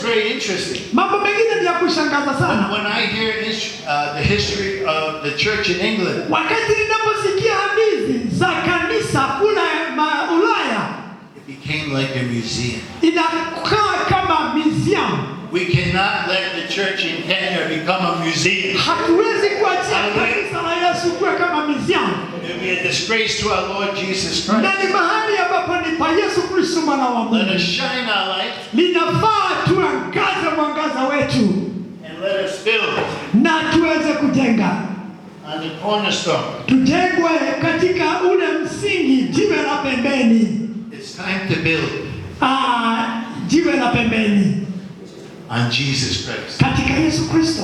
Very interesting. Mambo mengine ni ya kushangaza sana. When I hear the history of the church in England, wakati ninaposikia hadithi za kanisa kule Ulaya, it became like a museum. Inakaa kama museum. We cannot let the church in Kenya become a museum. Hatuwezi kuachia kanisa la Yesu kuwa kama museum. It will be a disgrace to our Lord Jesus Christ. Na ni mahali ambapo ni pa Yesu Kristo mwana wa Mungu. Let us shine our light. Linafaa tuangaze mwangaza wetu. And let us build. Na tuweze kujenga. On the cornerstone. Tujengwe katika ule msingi, jiwe la pembeni. It's time to build. Jiwe la pembeni. On Jesus Christ. Katika Yesu Kristo.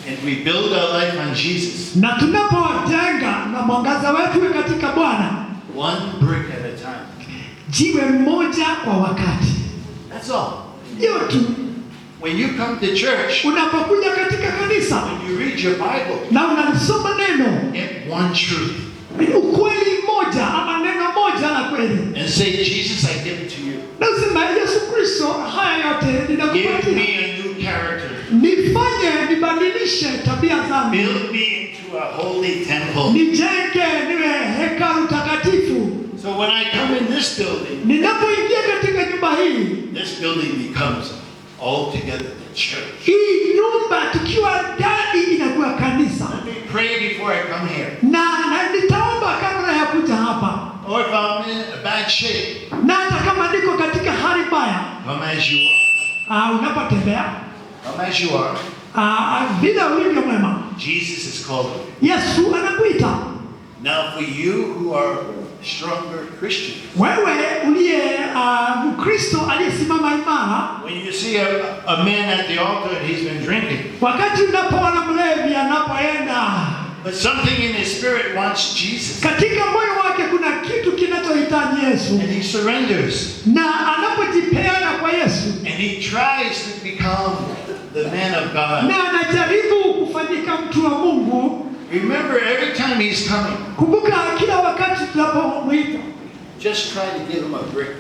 And we build our life on Jesus. Na tunapojenga na mwangaza wetu katika Bwana. One brick at a time. Jiwe moja kwa wakati. That's all. Hiyo tu. When you come to church, unapokuja katika kanisa, when you read your Bible, na unasoma neno, get one truth. Ukweli moja ama neno moja la kweli. And say, Jesus, I give it to you. Na usema, Yesu Kristo, haya yote ninakupatia. Give me a new character. Nifanye nibadilishe tabia zangu. Build me into a holy temple. Nijenge niwe hekalu takatifu. So when I come in this building, ninapoingia katika nyumba hii, this building becomes altogether the church. Hii nyumba tukiwa ndani inakuwa kanisa. Let me pray before I come here. Na nitaomba kabla ya kuja hapa. Or if I'm in a bad shape. Na hata kama niko katika hali mbaya. Come as you are. Unapotembea. Come as you are. Bila ulivyo mwema. Jesus is calling you. Yesu anakuita. Now for you who are stronger Christians. Wewe uliye Mkristo aliyesimama imara. When you see a man at the altar and he's been drinking. Wakati unapoona mlevi anapoenda. But something in his spirit wants Jesus. Katika moyo wake kuna kitu kinachohitaji Yesu. And he surrenders. Na anapojipeana kwa Yesu. And he tries to become the man of God. Na anajaribu kufanyika mtu wa Mungu. Remember, every time he's coming, kumbuka kila wakati tunapomwita, just try to give him a brick.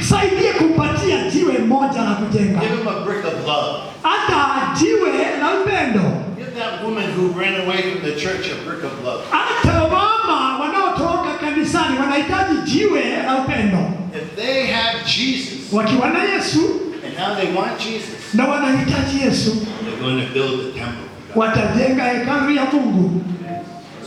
Saidie kumpatia jiwe moja la kujenga. Give him a brick of love. Hata jiwe la upendo. Give that woman who ran away from the church a brick of love. Hata mama wanaotoka kanisani wanahitaji jiwe la upendo. If they have Jesus, wakiwa na Yesu, and now they want Jesus, na wanahitaji Yesu, they're going to build the temple. Watajenga hekalu ya Mungu.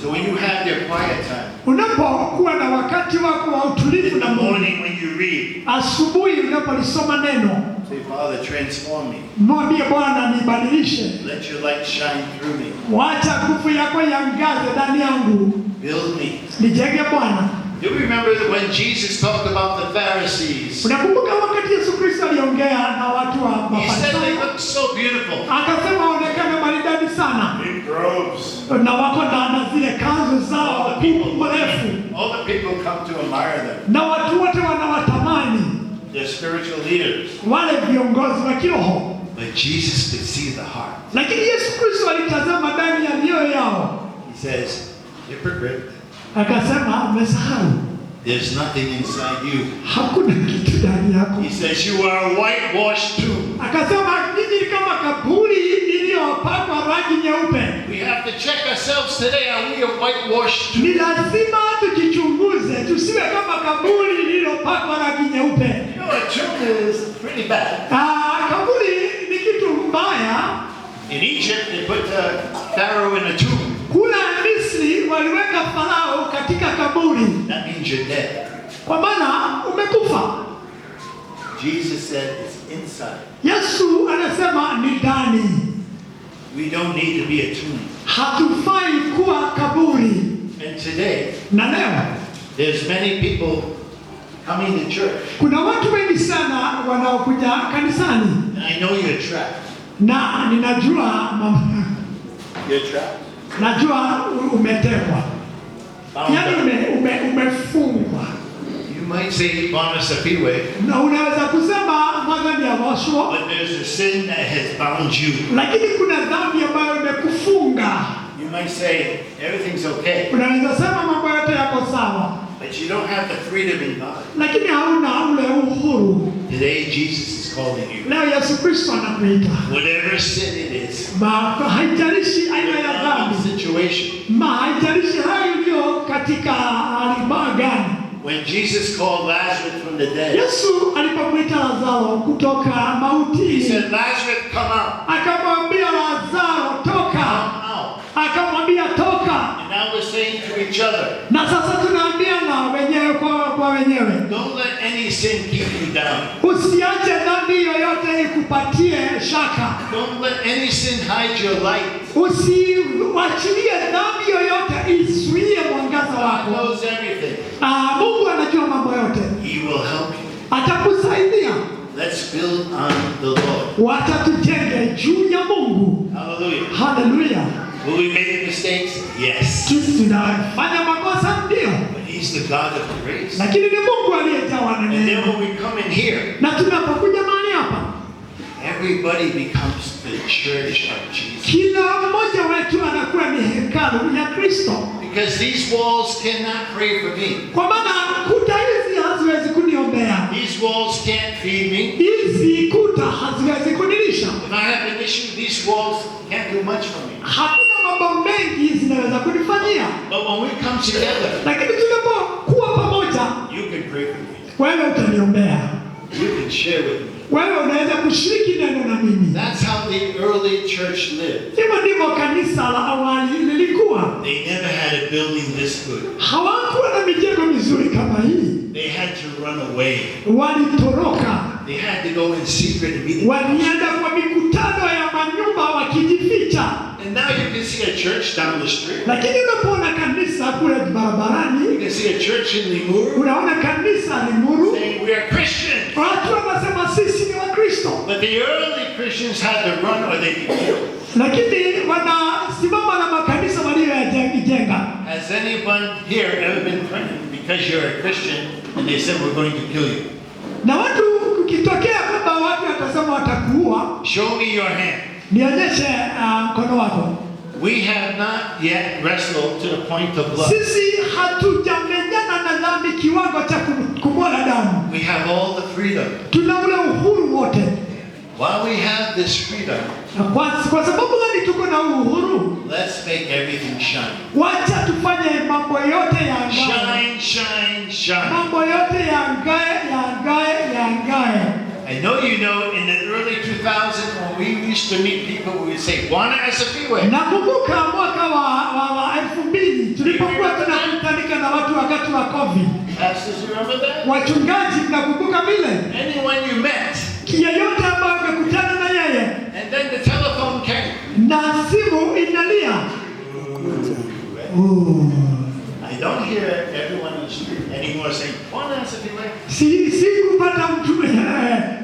So when you have your quiet time, unapokuwa na wakati wako wa utulivu in the morning when you read, asubuhi unapolisoma neno, say, Father, transform me. Mwambie Bwana nibadilishe. Let your light shine through me. Wacha nguvu yako iangaze ndani yangu. Build me. Nijenge Bwana. You remember that when Jesus talked about the Pharisees? Unakumbuka wakati Yesu Kristo aliongea na watu wa He said they Mafarisayo? look so beautiful. Akasema waonekana maridadi sana. In robes. Na wako na zile kanzu zao All the mrefu. people come to admire them. Na watu wote wanawatamani. They're spiritual leaders. Wale viongozi wa kiroho. But Jesus could see the heart. Lakini Yesu Kristo alitazama ndani ya mioyo yao. He says, hypocrite. Akasema umesahau. There's nothing inside you. Hakuna kitu ndani yako. He says you are a whitewashed tomb. Akasema ninyi kama kaburi iliyopakwa rangi nyeupe. We have to check ourselves today. Are we a whitewashed tomb? Ni lazima tujichunguze tusiwe kama kaburi lililopakwa rangi nyeupe. You know, a tomb is pretty bad. Kaburi ni kitu mbaya. In Egypt, they put Pharaoh in a tomb. Kula Misri waliweka Farao katika kaburi. That means you're dead. Kwa maana umekufa. Jesus said it's inside. Yesu anasema ni ndani. We don't need to be a tomb. Hatufai kuwa kaburi. And today, na leo, there's many people coming to church. Kuna watu wengi sana wanaokuja kanisani. And I know you're trapped. Na ninajua You're trapped. Najua umetekwa. Yaani umefungwa. You might say Bwana Safiwe. Na unaweza kusema madhambi ya washo. But there's a sin that has bound you. Lakini kuna dhambi ambayo imekufunga. You might say everything's okay. Unaweza sema mambo yote yako sawa. But you don't have the freedom in God. Lakini hauna ule uhuru. Today Jesus is is calling you. Leo Yesu Kristo anakuita. Whatever sin it is, Haijalishi aina ya whatever dhambi, situation. haijalishi hayo iliyo katika hali mbaya gani. When Jesus called Lazarus from the dead, Yesu alipomwita Lazaro kutoka he mautini, said, Lazarus, come out. akamwambia Lazaro, toka. Come out. Akamwambia toka. And now we're saying to each other, Na sasa tunaambiana wenyewe kwa wenyewe, don't let any sin keep you down. usiache dhambi yoyote ikupatie shaka. Don't let any sin hide your light. Usiwachilie dhambi yoyote isuie mwangaza God wako. knows everything. Mungu anajua mambo yote, He will help you. atakusaidia. Let's build on the Lord. Wacha tujenge juu ya Mungu. Hallelujah. Haleluya. Will we make mistakes? Yes. Tunafanya makosa ndio, But He's the God of grace. lakini ni Mungu aliyejawa na And then neema. when we come in here, Na tunapokuja mahali hapa, everybody becomes the church of Jesus. kila mmoja wetu anakuwa ni hekalu ya Kristo. Because these walls cannot pray for me. Kwa maana kuta hizi haziwezi kuniombea. These walls can't feed me. Hizi kuta haziwezi kunilisha. If I have an issue, these walls can't do much for me. Hakuna mambo mengi zinaweza kunifanyia. But when we come together, Lakini tunapokuwa pamoja, you can pray for me. wewe utaniombea. You can share with me. Wewe unaweza kushiriki neno na mimi. That's how the early church lived. Hivyo ndivyo kanisa la awali lilikuwa. They never had a building this good. Hawakuwa na mijengo mizuri kama hii. They had to run away. Walitoroka. They had to go in secret and meet. Walienda kwa mikutano ya manyumba wakijificha. And now you can see a church down the street. Lakini unapoona kanisa kule You barabarani, can see a church in Limuru unaona kanisa Limuru, saying we are Christians. watu wanasema sisi ni Wakristo. But the early Christians had to run or they'd be killed. Lakini wanasimama na makanisa waliyoyajenga. Has anyone here ever been threatened because you're a Christian and they said we're going to kill you? Na watu ukitokea kwamba watu watasema watakuua, Show me your hand. nionyeshe mkono wako. We have not yet wrestled to the point of blood. Sisi hatujamenyana na dhambi kiwango cha kumwaga damu. We have all the freedom. Tuna ule uhuru wote. While we have this freedom, Na kwa sababu gani tuko na uhuru? let's make everything shine. Wacha tufanye mambo yote yangae. Shine, shine, shine. Mambo yote yangae. I know you know in the early 2000s when we used to meet people, we would say, Bwana asifiwe. Nakumbuka mwaka wa 2000 tulipokuwa tunakutanika na watu wakati wa COVID. Pastors, you remember that? Wachungaji, mnakumbuka vile? Anyone you met. Yeyote ambaye umekutana na yeye And then the telephone came. na simu inalia. I don't hear everyone on the street anymore saying, Bwana asifiwe. Si kupata mtu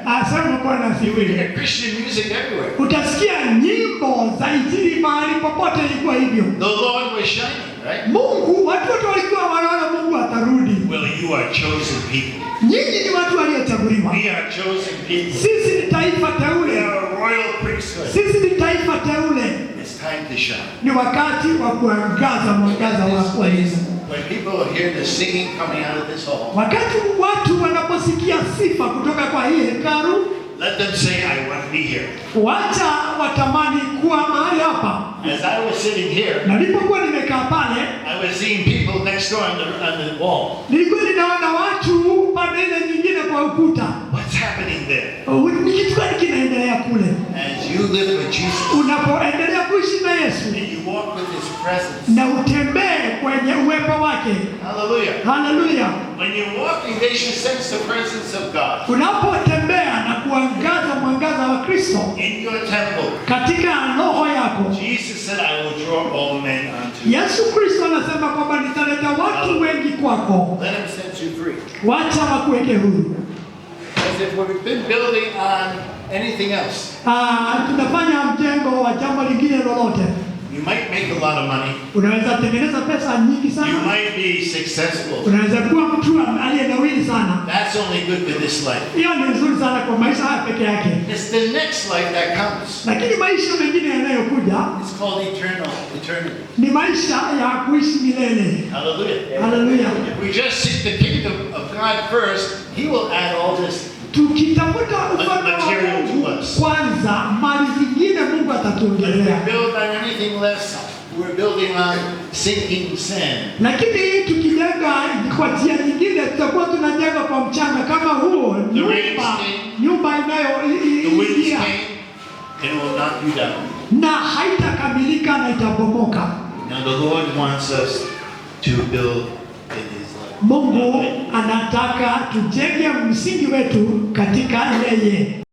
asema Bwana You asifiwe. hear Christian music everywhere. Utasikia nyimbo za injili mahali popote ilikuwa hivyo. The Lord was shining, right? Mungu, watu wote walikuwa wanaona Mungu atarudi. Well, you are chosen people. Nyinyi ni watu waliochaguliwa. We are chosen people. Sisi ni taifa We teule. are a royal priesthood. Sisi ni taifa teule. It's time to shine. Ni wakati wa kuangaza mwangaza This wa place, when people hear the singing coming out of this hall, wakati watu wanaposikia sifa kutoka kwa hii hekalu, let them say, I want to be here. wacha watamani kuwa mahali hapa. As I was sitting here, Na nilipokuwa nimekaa pale, I was seeing people next door on the wall. nilikuwa ninaona watu pande ile nyingine kwa ukuta. What's happening there? Ni kitu gani kinaendelea kule? As you live with Jesus Unapoendelea kuishi na Yesu and you walk with His presence. na utembee kwenye uwepo wake. Hallelujah. Haleluya! When you're walking, they should sense the presence of God Unapotembea na kuangaza mwangaza wa Kristo in your temple. katika roho yako. Jesus said, I will draw all men unto you. Yesu Kristo anasema kwamba nitaleta watu wengi kwako. Let Him set you free. Wacha wakuweke huru. As if we've been building on anything else. Tunafanya mjengo wa jambo lingine lolote. You might make a lot of money. Unaweza tengeneza pesa nyingi You sana. might be successful. Unaweza kuwa mtu aliyenawiri sana. That's only good for this life. Hiyo ni nzuri sana kwa maisha haya peke yake. It's the next life that comes. Lakini maisha mengine yanayokuja It's called eternity. ni maisha ya kuishi milele. Hallelujah. Haleluya. If we just seek the kingdom of God first, He will add all this. tukitafuta ufalme wa Mungu kwanza, mali zingine Mungu atatuongezea. If we build on anything less, we're building on sinking sand. Lakini tukijenga kwa njia nyingine, tutakuwa tunajenga kwa mchanga kama huo, nyumba inayoingia and will knock you down. Na haitakamilika na itabomoka. Now the Lord wants us to build in His life. Mungu anataka tujenge msingi wetu katika yeye.